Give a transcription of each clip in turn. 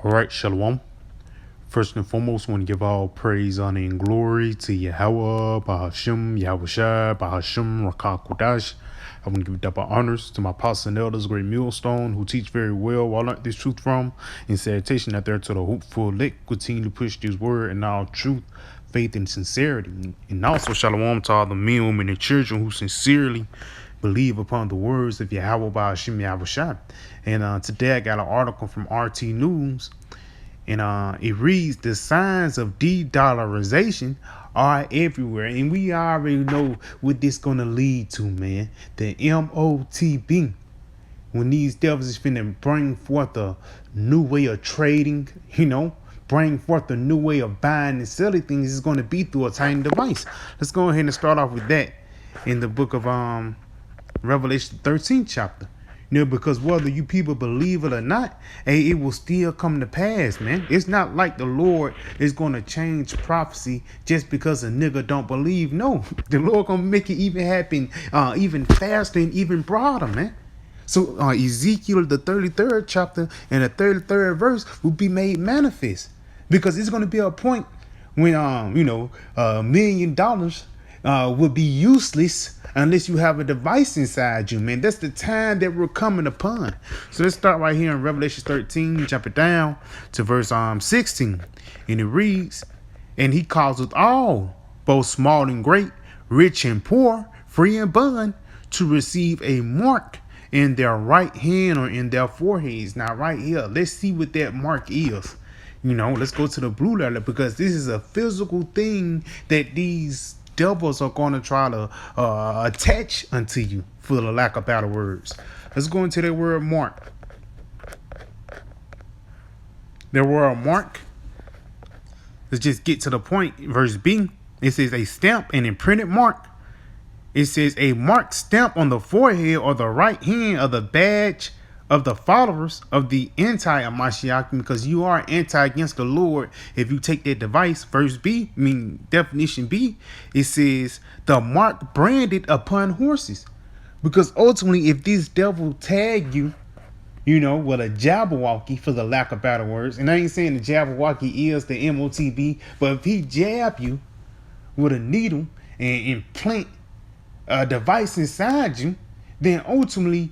All right, Shalom. First and foremost, I want to give all praise, honor, and glory to Yahweh, Bahashim, Yahushua, Bahashim, Rakah Kodash. I want to give double honors to my apostles and elders, great millstone, who teach very well, where I learned this truth from. In salutation out there to the hopeful elect, continue to push this word in all truth, faith, and sincerity. And also, Shalom to all the men, women, and children who sincerely believe upon the words of Yahweh, Bahashim, Yahushua. And today I got an article from RT News. And it reads, the signs of de-dollarization are everywhere. And we already know what this going to lead to, man. The MOTB. When these devils is finna bring forth a new way of trading, bring forth a new way of buying and selling things, is going to be through a tiny device. Let's go ahead and start off with that in the book of Revelation 13th chapter. Because whether you people believe it or not, hey, it will still come to pass, man. It's not like the Lord is going to change prophecy just because a nigga don't believe. No, the Lord going to make it even happen even faster and even broader, man. So Ezekiel, the 33rd chapter and the 33rd verse will be made manifest, because it's going to be a point when, $1 million will be useless unless you have a device inside you, man. That's the time that we're coming upon. So let's start right here in Revelation 13, jump it down to verse 16. And it reads, and he causeth all, both small and great, rich and poor, free and bond, to receive a mark in their right hand or in their foreheads. Now right here, let's see what that mark is. Let's go to the blue letter, because this is a physical thing that these devils are going to try to attach unto you, for the lack of better words. Let's go into the word mark. The word mark. Let's just get to the point. Verse B. It says a stamp, an imprinted mark. It says a mark stamp on the forehead or the right hand of the badge of the followers of the anti-Mashiach, because you are anti against the Lord if you take that device. Verse B, definition B, it says the mark branded upon horses. Because ultimately, if this devil tag you, with a Jabberwocky, for the lack of better words, and I ain't saying the Jabberwocky is the MOTB, but if he jab you with a needle and implant a device inside you, then ultimately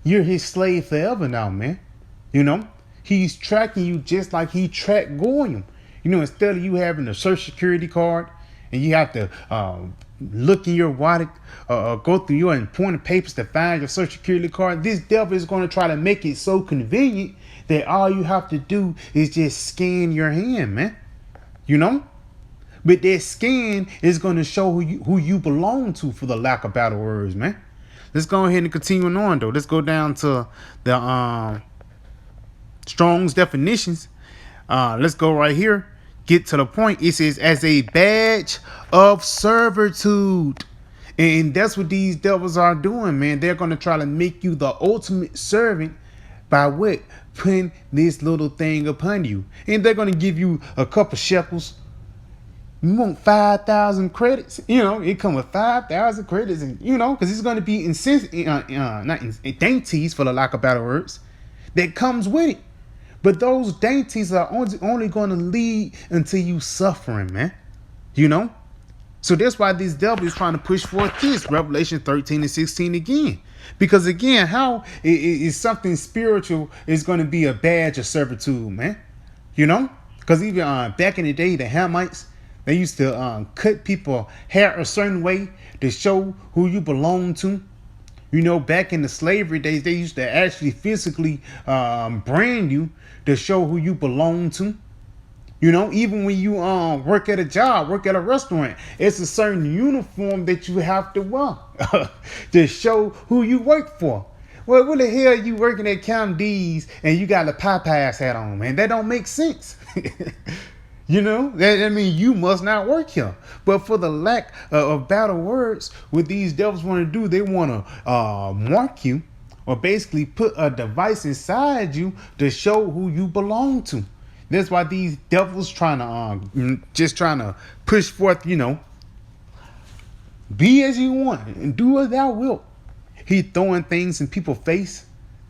you're his slave forever now, man. He's tracking you just like he tracked Goyim. Instead of you having a Social Security card and you have to look in your wallet, go through your important papers to find your Social Security card, this devil is going to try to make it so convenient that all you have to do is just scan your hand, man. But that scan is going to show who you belong to, for the lack of better words, man. Let's go ahead and continue on, though. Let's go down to the Strong's definitions. Let's go right here. Get to the point. It says, as a badge of servitude. And that's what these devils are doing, man. They're going to try to make you the ultimate servant by what? Putting this little thing upon you. And they're going to give you a couple shekels. You want 5,000 credits? It come with 5,000 credits, and because it's going to be dainties, for the lack of better words, that comes with it. But those dainties are only going to lead until you suffering, man. So that's why this devil is trying to push forth this Revelation 13 and 16 again. Because again, how is something spiritual is going to be a badge of servitude, man? Because even back in the day, the Hamites, they used to cut people hair a certain way to show who you belong to. Back in the slavery days, they used to actually physically brand you to show who you belong to. Even when you work at a job, work at a restaurant, it's a certain uniform that you have to wear to show who you work for. Well, what the hell are you working at Camp D's and you got a Popeyes hat on, man? That don't make sense. That means you must not work here. But for the lack of better words, what these devils want to do, they want to mark you, or basically put a device inside you to show who you belong to. That's why these devils trying to push forth, be as you want and do as thou wilt. He throwing things in people's face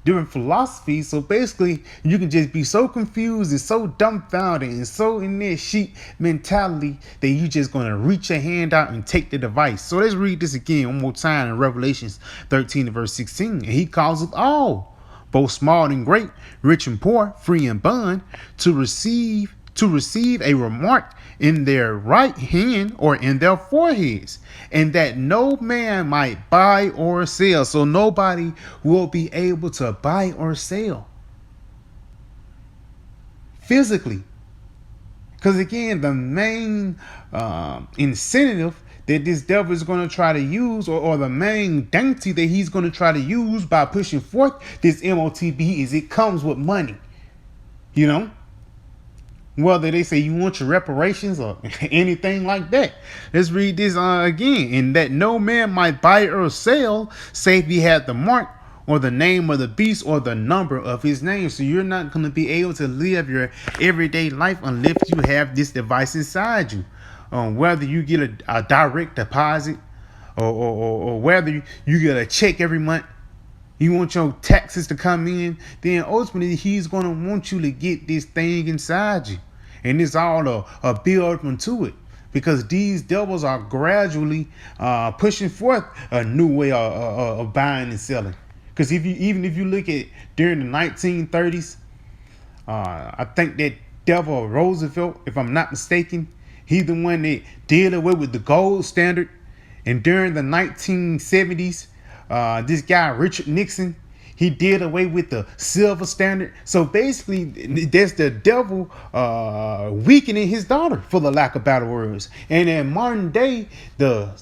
different philosophies. So basically, you can just be so confused and so dumbfounded and so in this sheep mentality that you just gonna reach your hand out and take the device. So let's read this again one more time in Revelations 13 and verse 16. And he calls us all, both small and great, rich and poor, free and bond, to receive a remark in their right hand or in their foreheads, and that no man might buy or sell. So nobody will be able to buy or sell physically. Because again, the main incentive that this devil is going to try to use, or the main dainty that he's going to try to use by pushing forth this MOTB, is it comes with money. You know? Whether they say you want your reparations or anything like that. Let's read this again. And that no man might buy or sell, save he had the mark or the name of the beast or the number of his name. So you're not going to be able to live your everyday life unless you have this device inside you. Whether you get a direct deposit or whether you get a check every month, you want your taxes to come in, then ultimately he's going to want you to get this thing inside you. And it's all a build into it. Because these devils are gradually pushing forth a new way of buying and selling. Because even if you look at during the 1930s, I think that devil Roosevelt, if I'm not mistaken, he's the one that did away with the gold standard. And during the 1970s, this guy Richard Nixon, he did away with the silver standard. So basically, that's the devil weakening his dollar, for the lack of better words. And in modern day, the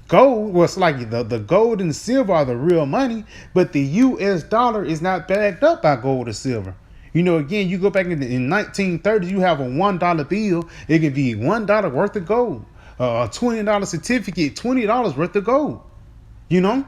gold was like the gold and the silver are the real money, but the US dollar is not backed up by gold or silver. You know, again, you go back in 1930s, you have a $1 bill. It can be $1 worth of gold. A $20 certificate, $20 worth of gold. You know,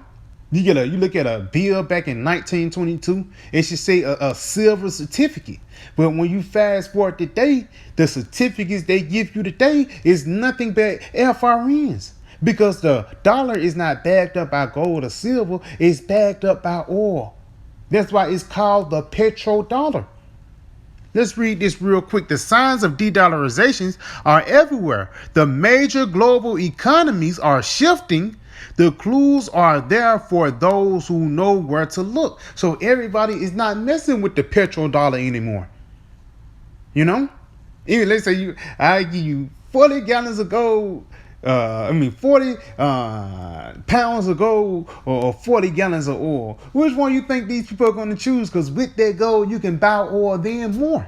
you look at a bill back in 1922, it should say a silver certificate. But when you fast forward today, the certificates they give you today is nothing but FRNs. Because the dollar is not backed up by gold or silver, it's backed up by oil. That's why it's called the petrodollar. Let's read this real quick. The signs of de-dollarizations are everywhere. The major global economies are shifting. The clues are there for those who know where to look. So everybody is not messing with the petrodollar anymore. You know? Even let's say I give you 40 gallons of gold. 40 pounds of gold or 40 gallons of oil. Which one you think these people are going to choose? Because with that gold, you can buy oil then more.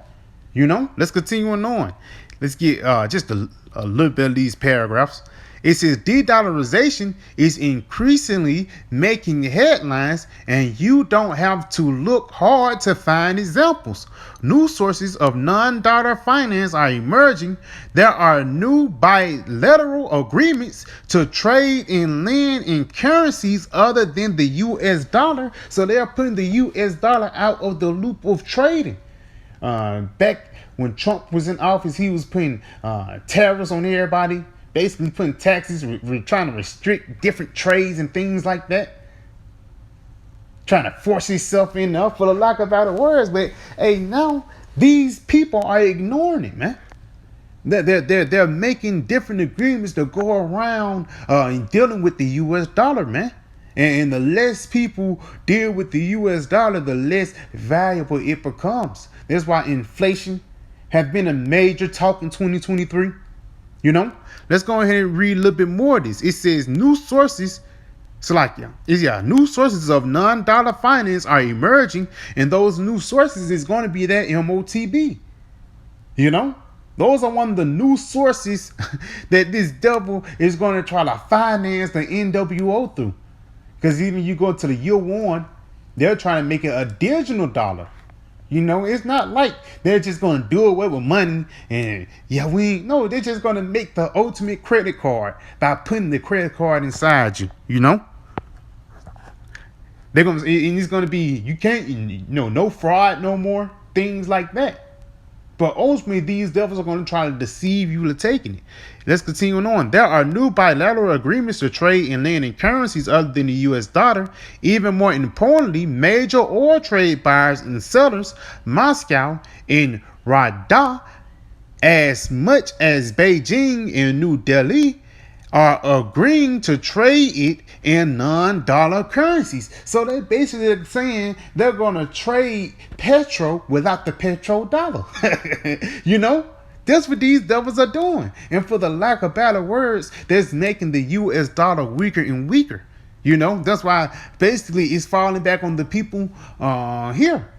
You know, let's continue on. Let's get just a little bit of these paragraphs. It says de-dollarization is increasingly making headlines, and you don't have to look hard to find examples. New sources of non-dollar finance are emerging. There are new bilateral agreements to trade and lend in currencies other than the US dollar. So they're putting the US dollar out of the loop of trading. Back when Trump was in office, he was putting tariffs on everybody. Basically putting taxes, trying to restrict different trades and things like that. Trying to force himself in there, for the lack of better words. But hey, now these people are ignoring it, man. They're making different agreements to go around and dealing with the US dollar, man. And the less people deal with the US dollar, the less valuable it becomes. That's why inflation has been a major talk in 2023. You know, let's go ahead and read a little bit more of this. It says new sources, new sources of non-dollar finance are emerging, and those new sources is going to be that MOTB. You know, those are one of the new sources that this devil is going to try to finance the NWO through. Because even you go to the year one, they're trying to make it a digital dollar. You know, it's not like they're just going to do away with money and they're just going to make the ultimate credit card by putting the credit card inside you, you know? It's going to be, you can't, no fraud no more, things like that. But ultimately, these devils are going to try to deceive you into taking it. Let's continue on. There are new bilateral agreements to trade in land and currencies other than the US dollar. Even more importantly, major oil trade buyers and sellers, Moscow and Radha, as much as Beijing and New Delhi, are agreeing to trade it in non-dollar currencies. So they basically saying they're going to trade petrol without the petrodollar. You know, that's what these devils are doing. And for the lack of better words, that's making the US dollar weaker and weaker. You know, that's why basically it's falling back on the people here.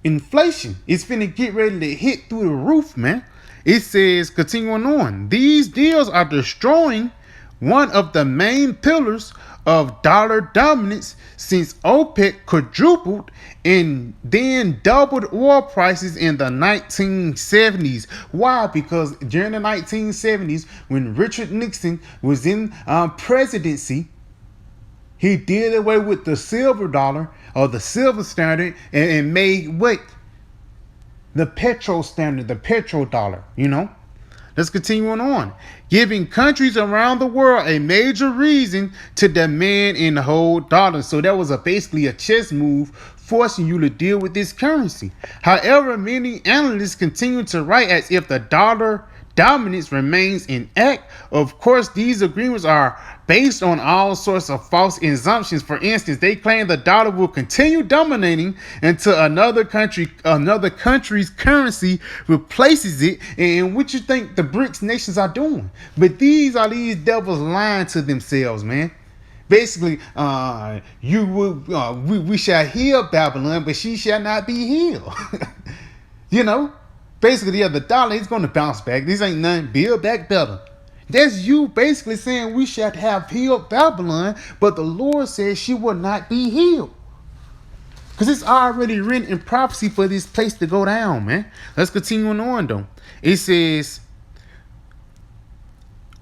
Inflation is finna get ready to hit through the roof, man. It says, continuing on, these deals are destroying one of the main pillars of dollar dominance since OPEC quadrupled and then doubled oil prices in the 1970s. Why? Because during the 1970s, when Richard Nixon was in presidency, he did away with the silver dollar or the silver standard and made what? The petrol standard, the petrodollar, you know? Let's continue on. Giving countries around the world a major reason to demand and hold dollars. So that was basically a chess move forcing you to deal with this currency. However, many analysts continue to write as if the dollar dominance remains intact. Of course, these agreements are based on all sorts of false assumptions. For instance, they claim the dollar will continue dominating until another country's currency replaces it. And what you think the BRICS nations are doing? But these devils lying to themselves, man. Basically, we shall heal Babylon, but she shall not be healed. You know, basically, the dollar is going to bounce back. This ain't nothing. Build back better. That's you basically saying we shall have healed Babylon, but the Lord says she will not be healed. Because it's already written in prophecy for this place to go down, man. Let's continue on, though. It says,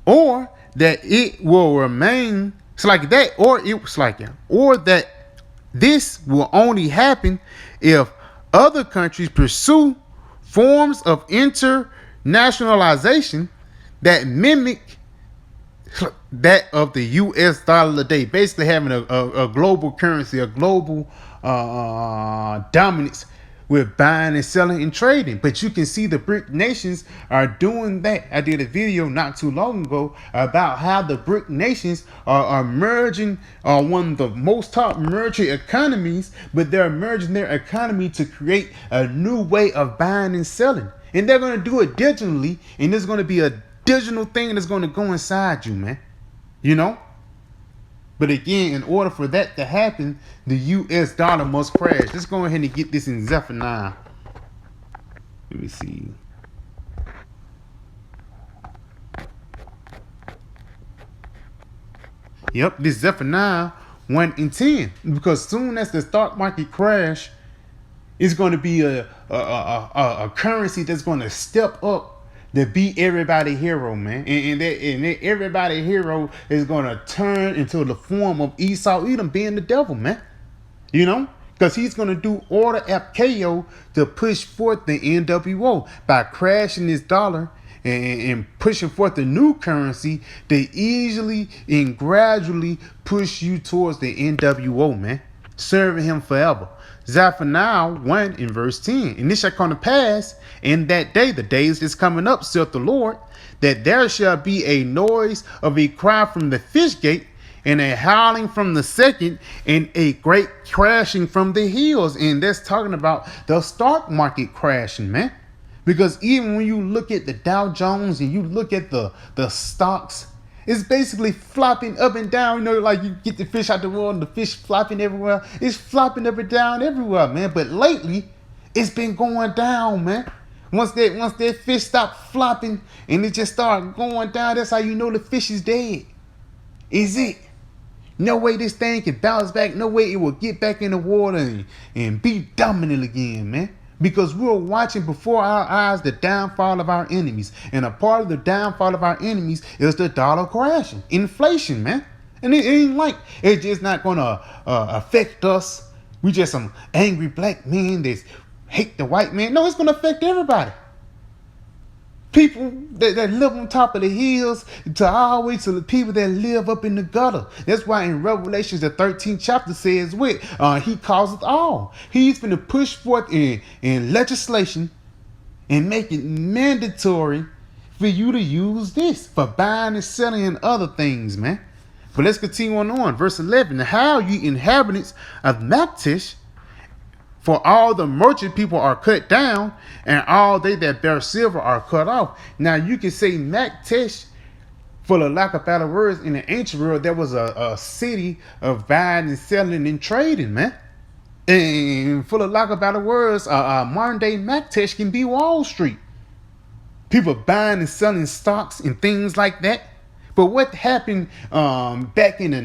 or that it will remain. It's like that, or it's like that, or that this will only happen if other countries pursue forms of internationalization that mimic that of the US dollar today. Basically having a global currency, a global dominance with buying and selling and trading. But you can see the BRIC nations are doing that. I did a video not too long ago about how the BRIC nations are merging one of the most top merging economies, but they're merging their economy to create a new way of buying and selling. And they're going to do it digitally, and there's going to be a digital thing that's going to go inside you, man. You know? But again, in order for that to happen, the US dollar must crash. Let's go ahead and get this in Zephaniah. Let me see. Yep, this Zephaniah 1 and 10. Because soon as the stock market crash, it's going to be a currency that's going to step up to be everybody hero, man. And that everybody hero is going to turn into the form of Esau Edom being the devil, man. You know? Because he's going to do order FKO to push forth the NWO by crashing this dollar and pushing forth the new currency to easily and gradually push you towards the NWO, man. Serving him forever. Zephaniah 1 in verse 10. And this shall come to pass in that day, the days that's coming up, saith the Lord, that there shall be a noise of a cry from the fish gate, and a howling from the second, and a great crashing from the hills. And that's talking about the stock market crashing, man. Because even when you look at the Dow Jones and you look at the stocks, it's basically flopping up and down. You know, like you get the fish out the water and the fish flopping everywhere. It's flopping up and down everywhere, man. But lately, it's been going down, man. Once that fish stop flopping and it just start going down, that's how you know the fish is dead. Is it? No way this thing can bounce back. No way it will get back in the water and be dominant again, man. Because we're watching before our eyes the downfall of our enemies. And a part of the downfall of our enemies is the dollar crashing. Inflation, man. And it ain't like it's just not going to affect us. We just some angry black men that's hate the white man. No, it's going to affect everybody. People that live on top of the hills to all the way to the people that live up in the gutter. That's why in Revelations, the 13th chapter says he calls it all. He's going to push forth in legislation and make it mandatory for you to use this for buying and selling and other things, man. But let's continue on. Verse 11. How ye inhabitants of Maktesh, for all the merchant people are cut down, and all they that bear silver are cut off. Now you can say Maktesh, for the lack of better words, in the ancient world, there was a city of buying and selling and trading, man. And for the lack of better words, modern day Maktesh can be Wall Street. People buying and selling stocks and things like that. But what happened back in the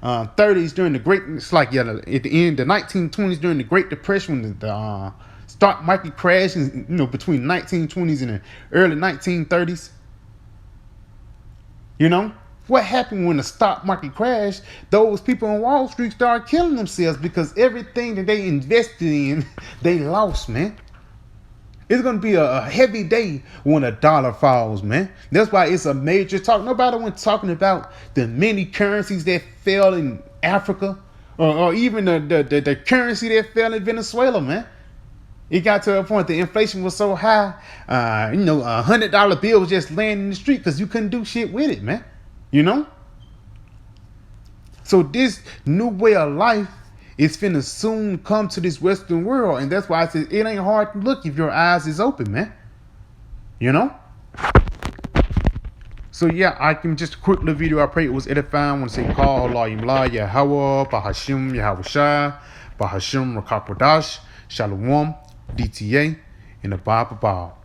1930s during the Great, it's like at the end of the 1920s during the Great Depression, when the stock market crashed, between 1920s and the early 1930s. What happened when the stock market crashed? Those people on Wall Street started killing themselves because everything that they invested in, they lost, man. It's going to be a heavy day when the dollar falls, man. That's why it's a major talk. Nobody went talking about the many currencies that fell in Africa or even the currency that fell in Venezuela, man. It got to a point the inflation was so high, $100 bill was just laying in the street because you couldn't do shit with it, man. So this new way of life is finna soon come to this Western world. And that's why I said it ain't hard to look if your eyes is open, man. So yeah, I can just a quick little video. I pray it was edifying. I want to say call Allah Yimla Yahweh Bahashim Yahushai Bahashim Rakakwadash Shalom DTA in the Bible.